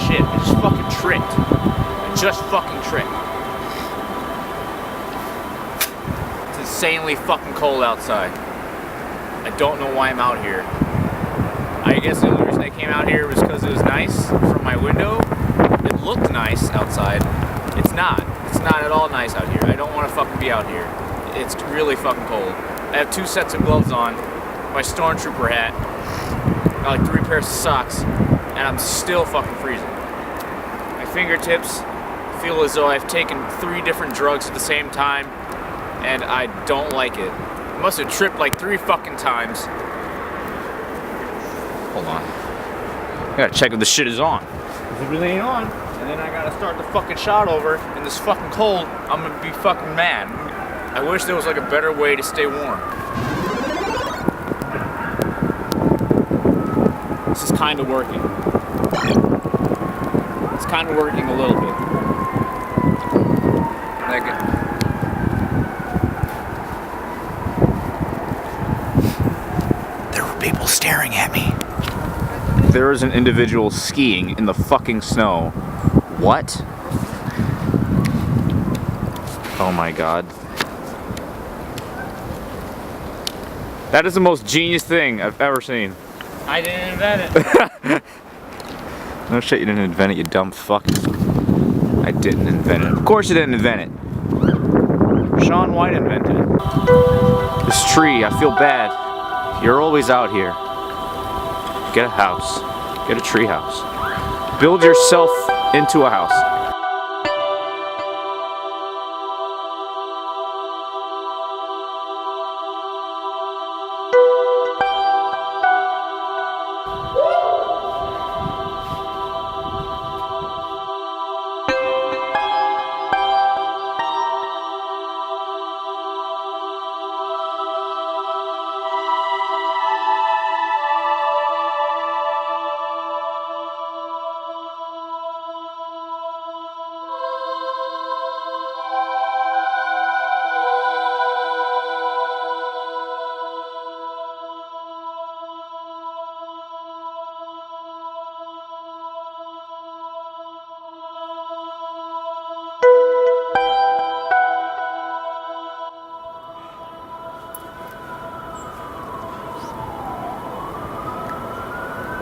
Shit, I just fucking tripped. I just fucking tripped. It's insanely fucking cold outside. I don't know why I'm out here. I guess the only reason I came out here was because it was nice from my window. It looked nice outside. It's not. It's not at all nice out here. I don't want to fucking be out here. It's really fucking cold. I have 2 sets of gloves on, my stormtrooper hat, like 3 pairs of socks, and I'm still fucking freezing. My fingertips feel as though I've taken 3 different drugs at the same time, and I don't like it. I must have tripped like 3 fucking times. Hold on. I gotta check if the shit is on. If it really ain't on, and then I gotta start the fucking shot over in this fucking cold, I'm gonna be fucking mad. I wish there was like a better way to stay warm. This is kind of working. It's kind of working a little bit. Like there were people staring at me. There was an individual skiing in the fucking snow. What? Oh my god. That is the most genius thing I've ever seen. I didn't invent it. No shit, you didn't invent it, you dumb fuck. I didn't invent it. Of course you didn't invent it. Shaun White invented it. This tree, I feel bad. You're always out here. Get a house. Get a tree house. Build yourself into a house.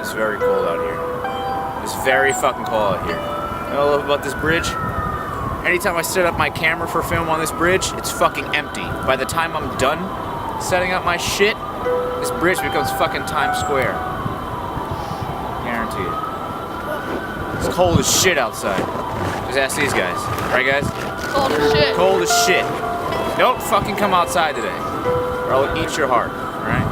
It's very cold out here. It's very fucking cold out here. You know what I love about this bridge? Anytime I set up my camera for film on this bridge, it's fucking empty. By the time I'm done setting up my shit, this bridge becomes fucking Times Square. Guaranteed. It's cold as shit outside. Just ask these guys. Right, guys? Cold as shit. Cold as shit. Don't fucking come outside today, or I'll eat your heart, alright?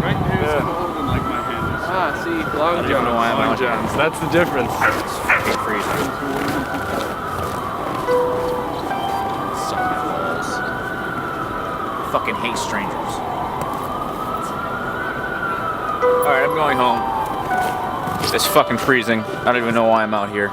Right here's cold and like my hand is. Ah, see, long I don't know why I'm Long out here. johns. That's the difference. It's fucking freezing. Suck my balls. Fucking hate strangers. Alright, I'm going home. It's fucking freezing. I don't even know why I'm out here.